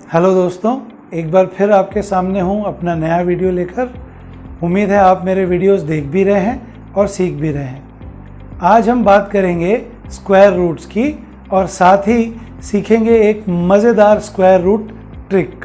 Hello दोस्तों, एक बार फिर आपके सामने हूँ अपना नया वीडियो लेकर। उम्मीद है आप मेरे वीडियोस देख भी रहे हैं और सीख भी रहे हैं। आज हम बात करेंगे स्क्वायर रूट्स की और साथ ही सीखेंगे एक मज़ेदार स्क्वायर रूट ट्रिक।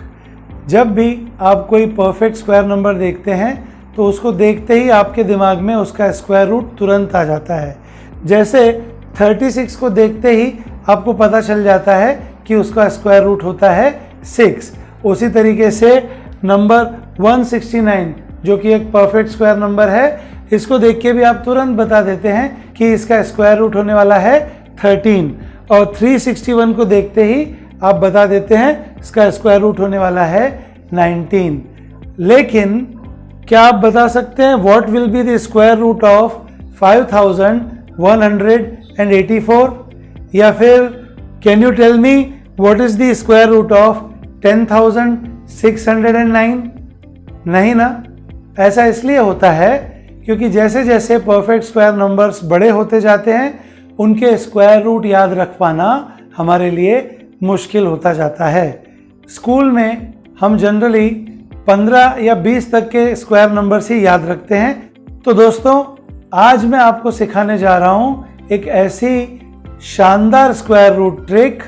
जब भी आप कोई परफेक्ट स्क्वायर नंबर देखते हैं तो उसको देखते ही आपके दिमाग में उसका स्क्वायर रूट तुरंत आ जाता है। जैसे 36 को देखते ही आपको पता चल जाता है कि उसका स्क्वायर रूट होता है 6। उसी तरीके से नंबर 169 जो कि एक परफेक्ट स्क्वायर नंबर है, इसको देख के भी आप तुरंत बता देते हैं कि इसका स्क्वायर रूट होने वाला है 13। और 361 को देखते ही आप बता देते हैं इसका स्क्वायर रूट होने वाला है 19। लेकिन क्या आप बता सकते हैं what will be the square root of 5184? या फिर can you tell me what is the square root of 10,609? नहीं ना। ऐसा इसलिए होता है क्योंकि जैसे जैसे परफेक्ट स्क्वायर नंबर्स बड़े होते जाते हैं उनके स्क्वायर रूट याद रख पाना हमारे लिए मुश्किल होता जाता है। स्कूल में हम जनरली 15 या 20 तक के स्क्वायर नंबर्स ही याद रखते हैं। तो दोस्तों, आज मैं आपको सिखाने जा रहा हूं एक ऐसी शानदार स्क्वायर रूट ट्रिक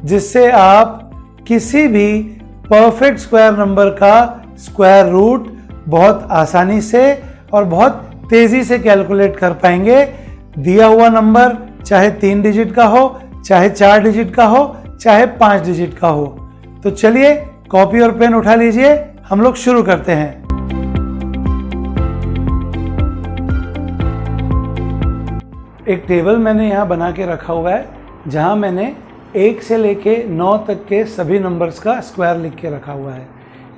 जिससे आप किसी भी परफेक्ट स्क्वायर नंबर का स्क्वायर रूट बहुत आसानी से और बहुत तेजी से कैलकुलेट कर पाएंगे। दिया हुआ नंबर चाहे 3 डिजिट का हो, चाहे 4 डिजिट का हो, चाहे 5 डिजिट का हो। तो चलिए कॉपी और पेन उठा लीजिए, हम लोग शुरू करते हैं। एक टेबल मैंने यहाँ बना के रखा हुआ है जहाँ मैंने 1 से लेके 9 तक के सभी नंबर्स का स्क्वायर लिख के रखा हुआ है।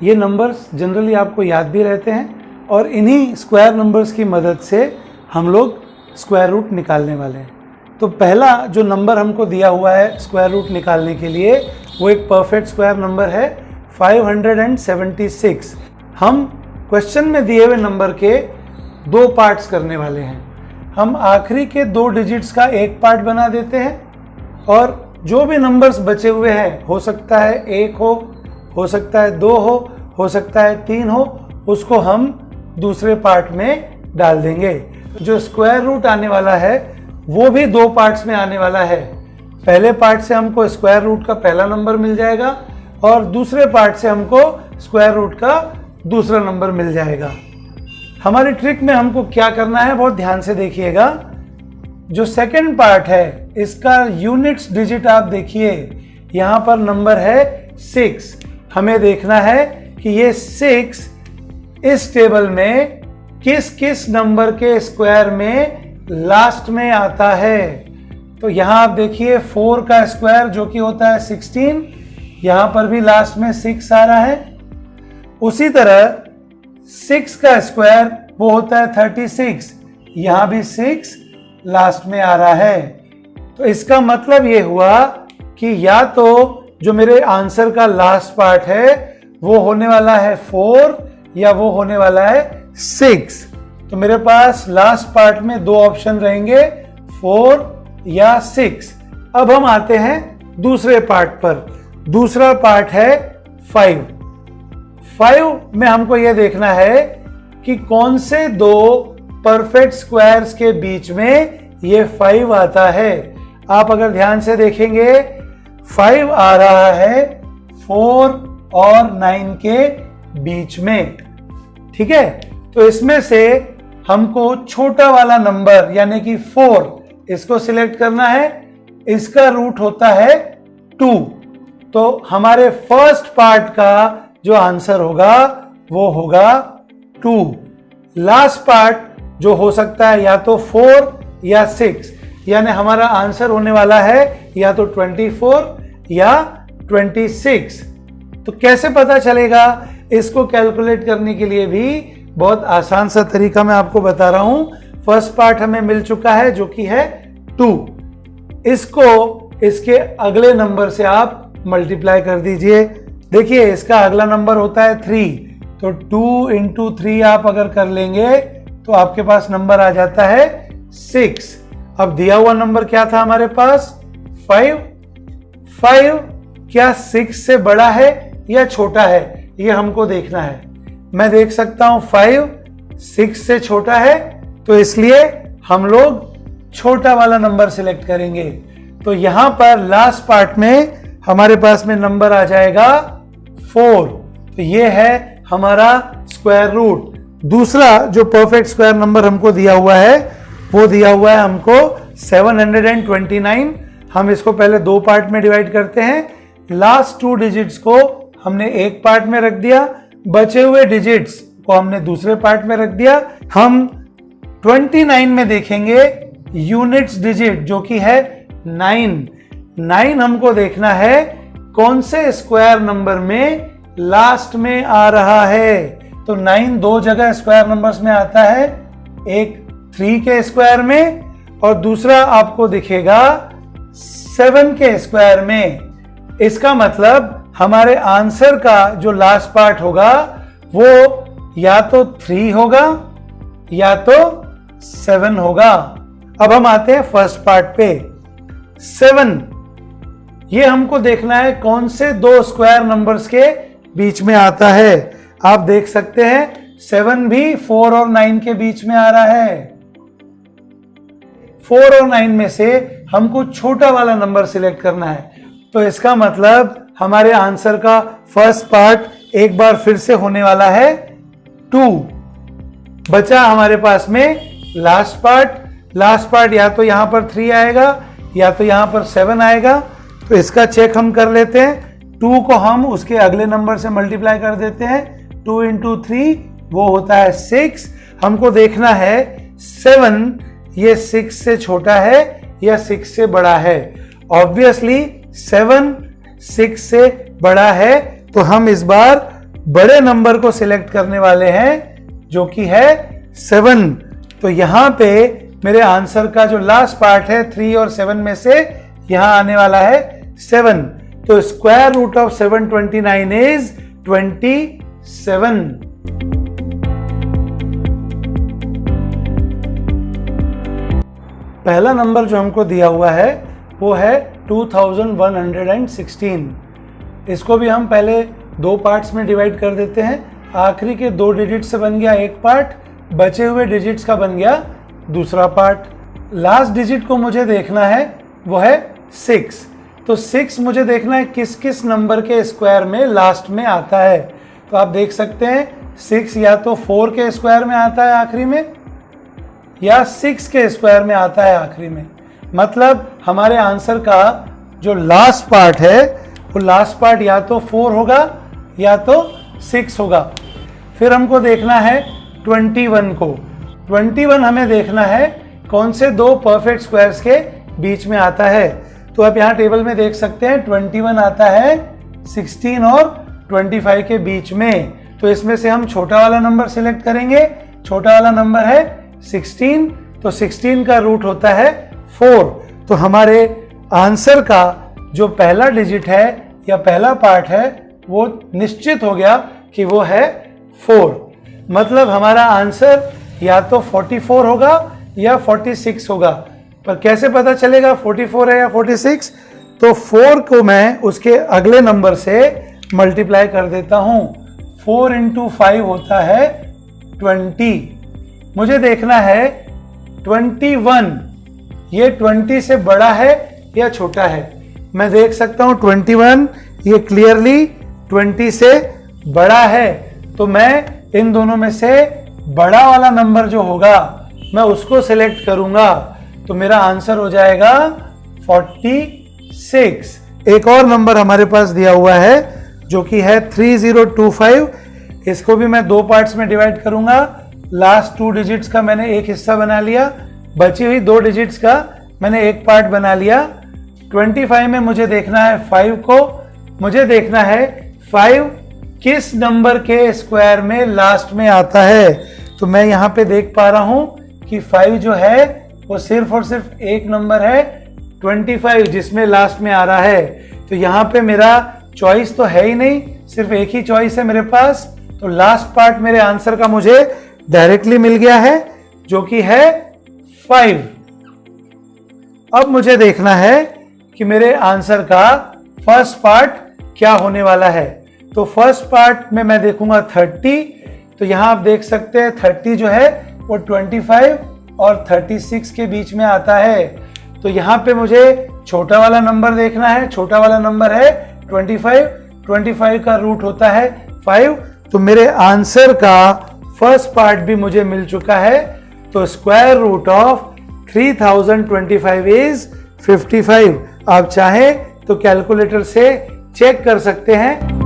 ये नंबर्स जनरली आपको याद भी रहते हैं और इन्हीं स्क्वायर नंबर्स की मदद से हम लोग स्क्वायर रूट निकालने वाले हैं। तो पहला जो नंबर हमको दिया हुआ है स्क्वायर रूट निकालने के लिए वो एक परफेक्ट स्क्वायर नंबर है 576। हम क्वेश्चन में दिए हुए नंबर के 2 पार्ट्स करने वाले हैं। हम आखिरी के 2 डिजिट्स का एक पार्ट बना देते हैं और जो भी नंबर्स बचे हुए हैं, हो सकता है 1 हो सकता है 2 हो सकता है 3 हो, उसको हम दूसरे पार्ट में डाल देंगे। जो स्क्वायर रूट आने वाला है वो भी 2 पार्ट्स में आने वाला है। पहले पार्ट से हमको स्क्वायर रूट का पहला नंबर मिल जाएगा और दूसरे पार्ट से हमको स्क्वायर रूट का दूसरा नंबर मिल जाएगा। हमारी ट्रिक में हमको क्या करना है बहुत ध्यान से देखिएगा। जो सेकंड पार्ट है इसका यूनिट्स डिजिट आप देखिए, यहां पर नंबर है 6। हमें देखना है कि ये 6 इस टेबल में किस किस नंबर के स्क्वायर में लास्ट में आता है। तो यहां आप देखिए 4 का स्क्वायर जो कि होता है 16, यहां पर भी लास्ट में 6 आ रहा है। उसी तरह 6 का स्क्वायर वो होता है 36, यहां भी 6 लास्ट में आ रहा है। तो इसका मतलब ये हुआ कि या तो जो मेरे आंसर का लास्ट पार्ट है वो होने वाला है 4 या वो होने वाला है 6। तो मेरे पास लास्ट पार्ट में 2 ऑप्शन रहेंगे, 4 या 6। अब हम आते हैं दूसरे पार्ट पर। दूसरा पार्ट है 5 में हमको यह देखना है कि कौन से 2 परफेक्ट स्क्वायर्स के बीच में ये 5 आता है। आप अगर ध्यान से देखेंगे 5 आ रहा है 4 और 9 के बीच में। ठीक है, तो इसमें से हमको छोटा वाला नंबर यानी कि 4 इसको सिलेक्ट करना है। इसका रूट होता है 2। तो हमारे फर्स्ट पार्ट का जो आंसर होगा वो होगा 2। लास्ट पार्ट जो हो सकता है या तो 4 या 6, यानी हमारा आंसर होने वाला है या तो 24 या 26। तो कैसे पता चलेगा? इसको कैलकुलेट करने के लिए भी बहुत आसान सा तरीका मैं आपको बता रहा हूं। फर्स्ट पार्ट हमें मिल चुका है जो कि है 2। इसको इसके अगले नंबर से आप मल्टीप्लाई कर दीजिए। देखिए इसका अगला नंबर होता है 3, तो 2 इंटू 3 आप अगर कर लेंगे तो आपके पास नंबर आ जाता है 6। अब दिया हुआ नंबर क्या था हमारे पास? 5 क्या 6 से बड़ा है या छोटा है, ये हमको देखना है। मैं देख सकता हूं 5 6 से छोटा है, तो इसलिए हम लोग छोटा वाला नंबर सिलेक्ट करेंगे। तो यहां पर लास्ट पार्ट में हमारे पास में नंबर आ जाएगा 4। तो ये है हमारा स्क्वायर रूट। दूसरा जो परफेक्ट स्क्वायर नंबर हमको दिया हुआ है वो दिया हुआ है हमको 729। हम इसको पहले 2 पार्ट में डिवाइड करते हैं। लास्ट 2 डिजिट्स को हमने एक पार्ट में रख दिया, बचे हुए डिजिट्स को हमने दूसरे पार्ट में रख दिया। हम 29 में देखेंगे यूनिट्स डिजिट जो कि है 9 हमको देखना है कौन से स्क्वायर नंबर में लास्ट में आ रहा है। तो 9 2 जगह स्क्वायर नंबर्स में आता है, एक 3 के स्क्वायर में और दूसरा आपको दिखेगा 7 के स्क्वायर में। इसका मतलब हमारे आंसर का जो लास्ट पार्ट होगा वो या तो 3 होगा या तो 7 होगा। अब हम आते हैं फर्स्ट पार्ट पे। 7 ये हमको देखना है कौन से 2 स्क्वायर नंबर्स के बीच में आता है। आप देख सकते हैं 7 भी 4 और 9 के बीच में आ रहा है। 4 और 9 में से हमको छोटा वाला नंबर सिलेक्ट करना है। तो इसका मतलब हमारे आंसर का फर्स्ट पार्ट एक बार फिर से होने वाला है 2। बचा हमारे पास में लास्ट पार्ट या तो यहां पर 3 आएगा या तो यहां पर 7 आएगा। तो इसका चेक हम कर लेते हैं। 2 को हम उसके अगले नंबर से मल्टीप्लाई कर देते हैं। 2 into 3 वो होता है 6। हमको देखना है 7 ये 6 से छोटा है या 6 से बड़ा है। ऑब्वियसली 7 6 से बड़ा है, तो हम इस बार बड़े नंबर को सिलेक्ट करने वाले हैं जो कि है 7। तो यहां पे मेरे आंसर का जो लास्ट पार्ट है 3 और 7 में से यहां आने वाला है 7। तो स्क्वायर रूट ऑफ 729 इज 27। पहला नंबर जो हमको दिया हुआ है वो है 2116। इसको भी हम पहले 2 पार्ट्स में डिवाइड कर देते हैं। आखिरी के 2 डिजिट से बन गया एक पार्ट, बचे हुए डिजिट्स का बन गया दूसरा पार्ट। लास्ट डिजिट को मुझे देखना है वो है 6। तो 6 मुझे देखना है किस किस नंबर के स्क्वायर में लास्ट में आता है। तो आप देख सकते हैं 6 या तो 4 के स्क्वायर में आता है आखिरी में या 6 के स्क्वायर में आता है आखिरी में। मतलब हमारे आंसर का जो लास्ट पार्ट है वो लास्ट पार्ट या तो 4 होगा या तो 6 होगा। फिर हमको देखना है 21 को। 21 हमें देखना है कौन से 2 परफेक्ट स्क्वायर्स के बीच में आता है। तो आप यहाँ टेबल में देख सकते हैं 21 आता है 16 और 25 के बीच में। तो इसमें से हम छोटा वाला नंबर सिलेक्ट करेंगे। छोटा वाला नंबर है 16। तो 16 का रूट होता है 4। तो हमारे आंसर का जो पहला डिजिट है या पहला पार्ट है वो निश्चित हो गया कि वो है 4। मतलब हमारा आंसर या तो 44 होगा या 46 होगा। पर कैसे पता चलेगा 44 है या 46? तो 4 को मैं उसके अगले नंबर से मल्टीप्लाई कर देता हूं। 4 into 5 होता है 20। मुझे देखना है 21 ये 20 से बड़ा है या छोटा है। मैं देख सकता हूं 21 ये क्लियरली 20 से बड़ा है। तो मैं इन दोनों में से बड़ा वाला नंबर जो होगा मैं उसको सिलेक्ट करूंगा। तो मेरा आंसर हो जाएगा 46। एक और नंबर हमारे पास दिया हुआ है जो कि है 3025। इसको भी मैं 2 पार्ट्स में डिवाइड करूंगा। लास्ट 2 डिजिट्स का मैंने एक हिस्सा बना लिया, बची हुई 2 डिजिट्स का मैंने एक पार्ट बना लिया। 25 में मुझे देखना है 5 को। मुझे देखना है 5 किस नंबर के स्क्वायर में लास्ट में आता है। तो मैं यहाँ पे देख पा रहा हूं कि 5 जो है वो सिर्फ और सिर्फ एक नंबर है 25 जिसमें लास्ट में आ रहा है। तो यहाँ पे मेरा चॉइस तो है ही नहीं, सिर्फ एक ही चॉइस है मेरे पास। तो लास्ट पार्ट मेरे आंसर का मुझे डायरेक्टली मिल गया है जो कि है 5। अब मुझे देखना है कि मेरे आंसर का फर्स्ट पार्ट क्या होने वाला है। तो फर्स्ट पार्ट में मैं देखूंगा 30, तो यहाँ आप देख सकते हैं 30 जो है वो 25 और 36 के बीच में आता है। तो यहाँ पे मुझे छोटा वाला नंबर देखना है, छोटा वाला नंबर है 25, 25 का रूट होता है 5, तो मेरे आंसर का फर्स्ट पार्ट भी मुझे मिल चुका है। तो स्क्वायर रूट ऑफ 3025 इज 55। आप चाहें तो कैलकुलेटर से चेक कर सकते हैं।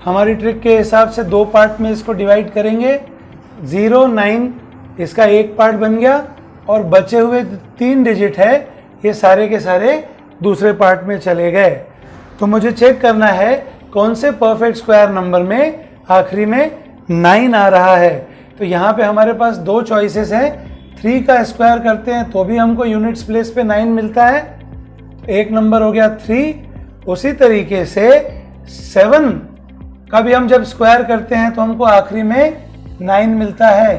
हमारी ट्रिक के हिसाब से दो पार्ट में इसको डिवाइड करेंगे। 0, 9 इसका एक पार्ट बन गया और बचे हुए 3 डिजिट है ये सारे के सारे दूसरे पार्ट में चले गए। तो मुझे चेक करना है कौन से परफेक्ट स्क्वायर नंबर में आखिरी में 9 आ रहा है। तो यहाँ पे हमारे पास दो चॉइसेस हैं। 3 का स्क्वायर करते हैं तो भी हमको यूनिट्स प्लेस पे 9 मिलता है, एक नंबर हो गया 3। उसी तरीके से 7 का भी हम जब स्क्वायर करते हैं तो हमको आखिरी में 9 मिलता है।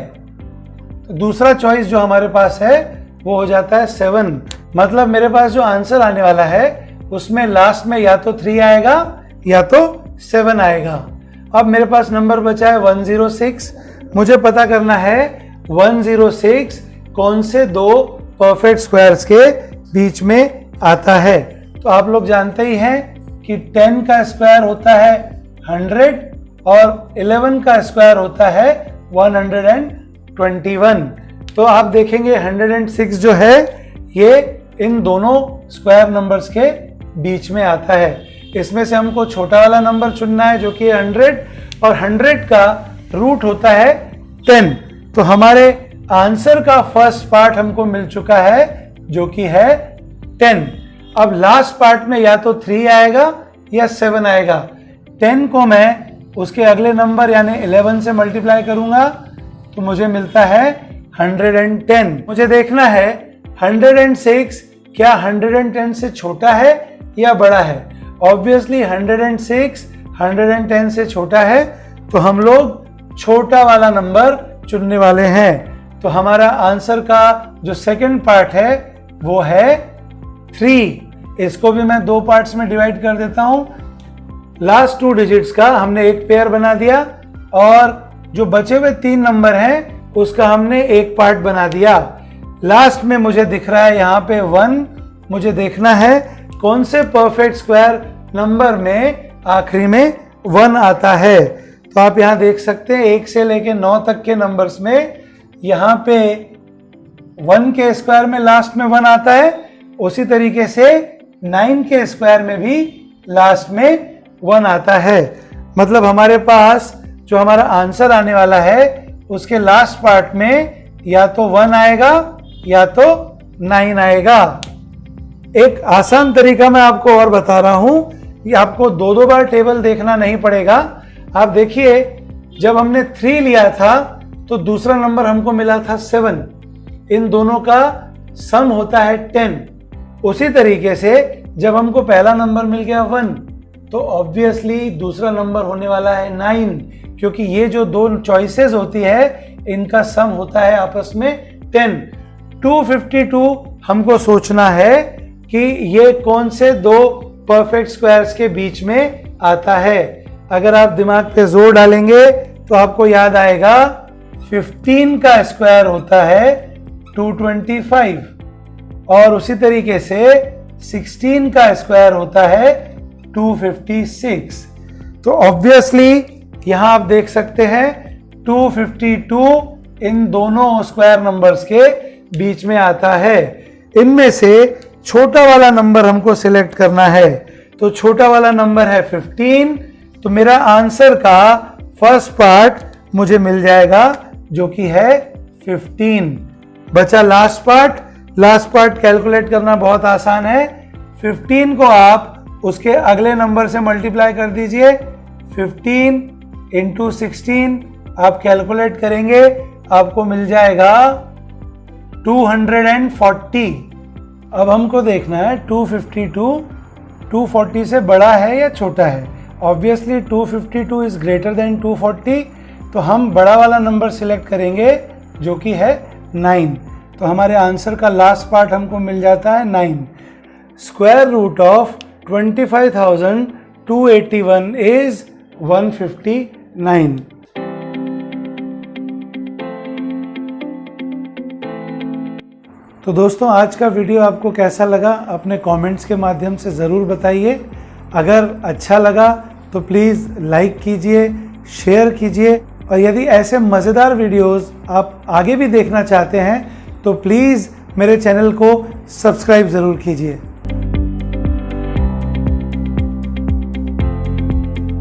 तो दूसरा चॉइस जो हमारे पास है वो हो जाता है 7। मतलब मेरे पास जो आंसर आने वाला है उसमें लास्ट में या तो 3 आएगा या तो 7 आएगा। अब मेरे पास नंबर बचा है 106। मुझे पता करना है 106 कौन से दो परफेक्ट स्क्वायर्स के बीच में आता है। तो आप लोग जानते ही हैं कि 10 का स्क्वायर होता है 100 और 11 का स्क्वायर होता है 121। तो आप देखेंगे 106 जो है ये इन दोनों स्क्वायर नंबर्स के बीच में आता है। इसमें से हमको छोटा वाला नंबर चुनना है जो कि 100 और 100 का रूट होता है 10। तो हमारे आंसर का फर्स्ट पार्ट हमको मिल चुका है जो कि है 10। अब लास्ट पार्ट में या तो 3 आएगा या 7 आएगा। 10 को मैं उसके अगले नंबर यानी 11 से मल्टीप्लाई करूंगा तो मुझे मिलता है 110। मुझे देखना है 106 क्या 110 से छोटा है या बड़ा है। ऑब्वियसली 106 110 से छोटा है तो हम लोग छोटा वाला नंबर चुनने वाले हैं। तो हमारा आंसर का जो सेकंड पार्ट है वो है 3। इसको भी मैं दो पार्ट्स में डिवाइड कर देता हूं। लास्ट 2 डिजिट्स का हमने एक पेयर बना दिया और जो बचे हुए 3 नंबर हैं उसका हमने एक पार्ट बना दिया। लास्ट में मुझे दिख रहा है यहाँ पे 1। मुझे देखना है कौन से परफेक्ट स्क्वायर नंबर में आखिरी में 1 आता है। तो आप यहाँ देख सकते हैं 1 से लेके 9 तक के नंबर्स में यहाँ पे 1 के स्क्वायर में लास्ट में 1 आता है। उसी तरीके से 9 के स्क्वायर में भी लास्ट में 1 आता है। मतलब हमारे पास जो हमारा आंसर आने वाला है उसके लास्ट पार्ट में या तो 1 आएगा या तो 9 आएगा। एक आसान तरीका मैं आपको और बता रहा हूं कि आपको दो बार टेबल देखना नहीं पड़ेगा। आप देखिए जब हमने 3 लिया था तो दूसरा नंबर हमको मिला था 7। इन दोनों का सम होता है 10। उसी तरीके से जब हमको पहला नंबर मिल गया 1 तो ऑब्वियसली दूसरा नंबर होने वाला है 9, क्योंकि ये जो दो चॉइसेस होती है इनका सम होता है आपस में 10। 252 हमको सोचना है कि ये कौन से दो परफेक्ट स्क्वायर्स के बीच में आता है। अगर आप दिमाग पे जोर डालेंगे तो आपको याद आएगा 15 का स्क्वायर होता है 225 और उसी तरीके से 16 का स्क्वायर होता है 256। तो ऑब्वियसली यहां आप देख सकते हैं 252 इन दोनों स्क्वायर नंबर्स के बीच में आता है। इनमें से छोटा वाला नंबर हमको सिलेक्ट करना है। तो छोटा वाला नंबर है 15। तो मेरा आंसर का फर्स्ट पार्ट मुझे मिल जाएगा जो कि है 15। बचा last part. Last part calculate करना बहुत आसान है। 15 को आप उसके अगले नंबर से मल्टीप्लाई कर दीजिए। 15 इंटू 16 आप कैलकुलेट करेंगे आपको मिल जाएगा 240। अब हमको देखना है 252 240 से बड़ा है या छोटा है। ऑब्वियसली 252 इज ग्रेटर देन 240, तो हम बड़ा वाला नंबर सिलेक्ट करेंगे जो कि है 9। तो हमारे आंसर का लास्ट पार्ट हमको मिल जाता है 9। Square root of 25,281 is 159। तो दोस्तों आज का वीडियो आपको कैसा लगा अपने कमेंट्स के माध्यम से ज़रूर बताइए। अगर अच्छा लगा तो प्लीज़ लाइक कीजिए, शेयर कीजिए, और यदि ऐसे मज़ेदार वीडियोस आप आगे भी देखना चाहते हैं तो प्लीज़ मेरे चैनल को सब्सक्राइब ज़रूर कीजिए।